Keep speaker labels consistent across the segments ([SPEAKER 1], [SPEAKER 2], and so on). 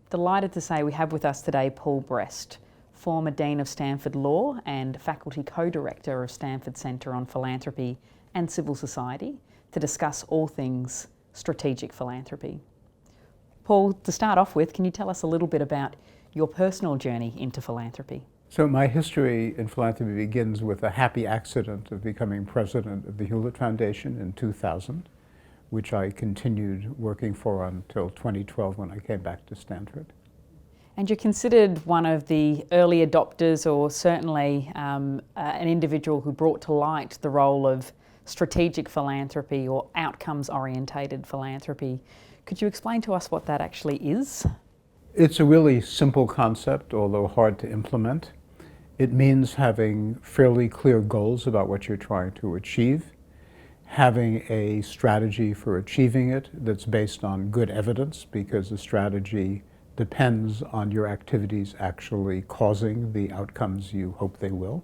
[SPEAKER 1] Delighted to say we have with us today Paul Brest, former Dean of Stanford Law and Faculty Co-Director of Stanford Centre on Philanthropy and Civil Society, to discuss all things strategic philanthropy. Paul, to start off with, can you tell us a little bit about your personal journey into philanthropy?
[SPEAKER 2] So my history in philanthropy begins with a happy accident of becoming president of the Hewlett Foundation in 2000, which I continued working for until 2012 when I came back to Stanford.
[SPEAKER 1] And you're considered one of the early adopters, or certainly an individual who brought to light the role of strategic philanthropy or outcomes-orientated philanthropy. Could you explain to us what that actually is?
[SPEAKER 2] It's a really simple concept, although hard to implement. It means having fairly clear goals about what you're trying to achieve, having a strategy for achieving it that's based on good evidence, because the strategy depends on your activities actually causing the outcomes you hope they will.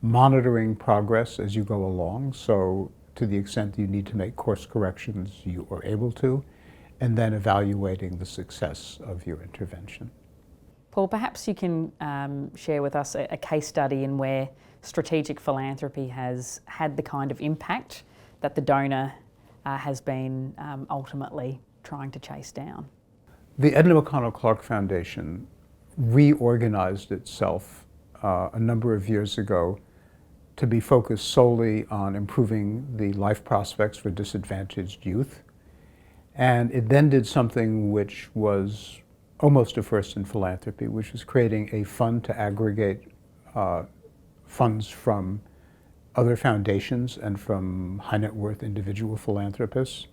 [SPEAKER 2] Monitoring progress as you go along, so to the extent you need to make course corrections, you are able to, and then evaluating the success of your intervention.
[SPEAKER 1] Paul, perhaps you can share with us a case study in where strategic philanthropy has had the kind of impact that the donor has been ultimately trying to chase down.
[SPEAKER 2] The Edna McConnell Clark Foundation reorganized itself a number of years ago to be focused solely on improving the life prospects for disadvantaged youth. And it then did something which was almost a first in philanthropy, which was creating a fund to aggregate funds from other foundations and from high net worth individual philanthropists.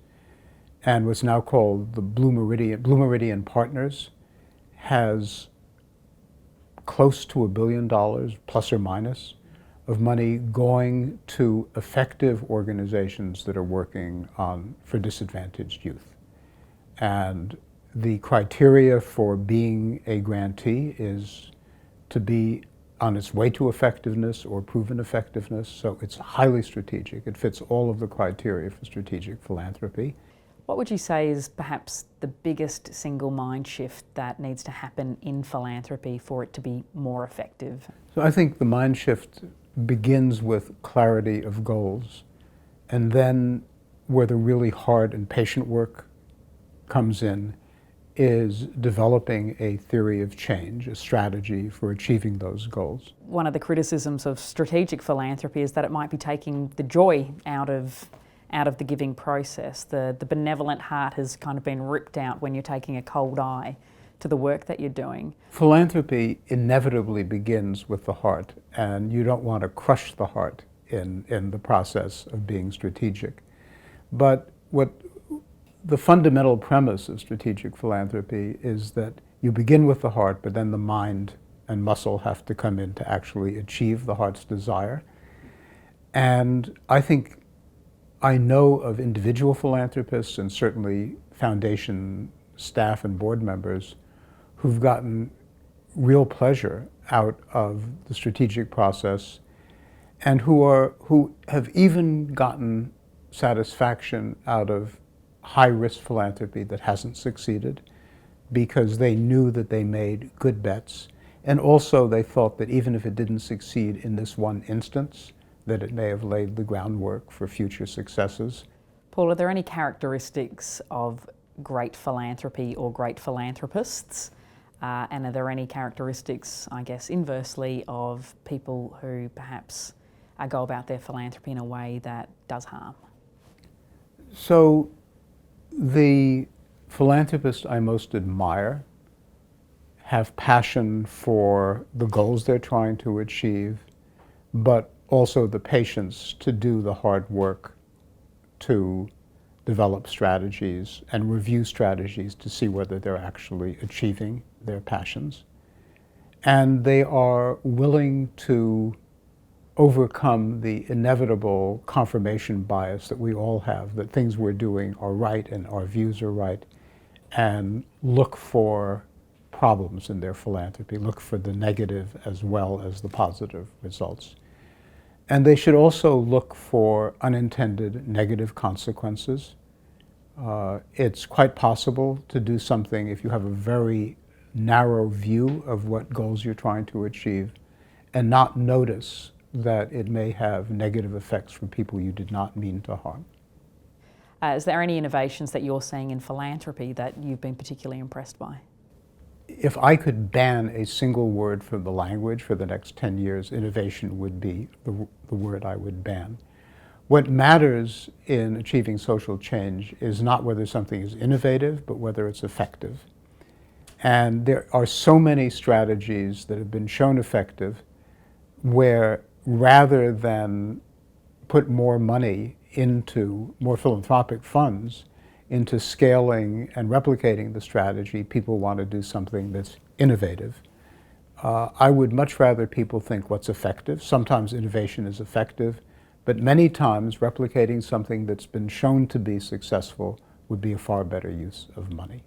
[SPEAKER 2] And what's now called the Blue Meridian Partners has close to $1 billion, plus or minus, of money going to effective organizations that are working for disadvantaged youth. And the criteria for being a grantee is to be on its way to effectiveness or proven effectiveness, so it's highly strategic. It fits all of the criteria for strategic philanthropy.
[SPEAKER 1] What would you say is perhaps the biggest single mind shift that needs to happen in philanthropy for it to be more effective?
[SPEAKER 2] So I think the mind shift begins with clarity of goals, and then where the really hard and patient work comes in is developing a theory of change, a strategy for achieving those goals.
[SPEAKER 1] One of the criticisms of strategic philanthropy is that it might be taking the joy out of the giving process. The benevolent heart has kind of been ripped out when you're taking a cold eye to the work that you're doing.
[SPEAKER 2] Philanthropy inevitably begins with the heart, and you don't want to crush the heart in the process of being strategic. But the fundamental premise of strategic philanthropy is that you begin with the heart, but then the mind and muscle have to come in to actually achieve the heart's desire. And I know of individual philanthropists and certainly foundation staff and board members who've gotten real pleasure out of the strategic process, and who have even gotten satisfaction out of high-risk philanthropy that hasn't succeeded, because they knew that they made good bets, and also they thought that even if it didn't succeed in this one instance, that it may have laid the groundwork for future successes.
[SPEAKER 1] Paul, are there any characteristics of great philanthropy or great philanthropists? And are there any characteristics, I guess, inversely, of people who perhaps go about their philanthropy in a way that does harm?
[SPEAKER 2] So the philanthropists I most admire have passion for the goals they're trying to achieve, but also the patience to do the hard work to develop strategies and review strategies to see whether they're actually achieving their passions. And they are willing to overcome the inevitable confirmation bias that we all have, that things we're doing are right and our views are right, and look for problems in their philanthropy, look for the negative as well as the positive results. And they should also look for unintended negative consequences. It's quite possible to do something if you have a very narrow view of what goals you're trying to achieve and not notice that it may have negative effects for people you did not mean to harm.
[SPEAKER 1] Is there any innovations that you're seeing in philanthropy that you've been particularly impressed by?
[SPEAKER 2] If I could ban a single word from the language for the next 10 years, innovation would be the word I would ban. What matters in achieving social change is not whether something is innovative, but whether it's effective. And there are so many strategies that have been shown effective where rather than put more money into more philanthropic funds into scaling and replicating the strategy, people want to do something that's innovative. I would much rather people think what's effective. Sometimes innovation is effective, but many times replicating something that's been shown to be successful would be a far better use of money.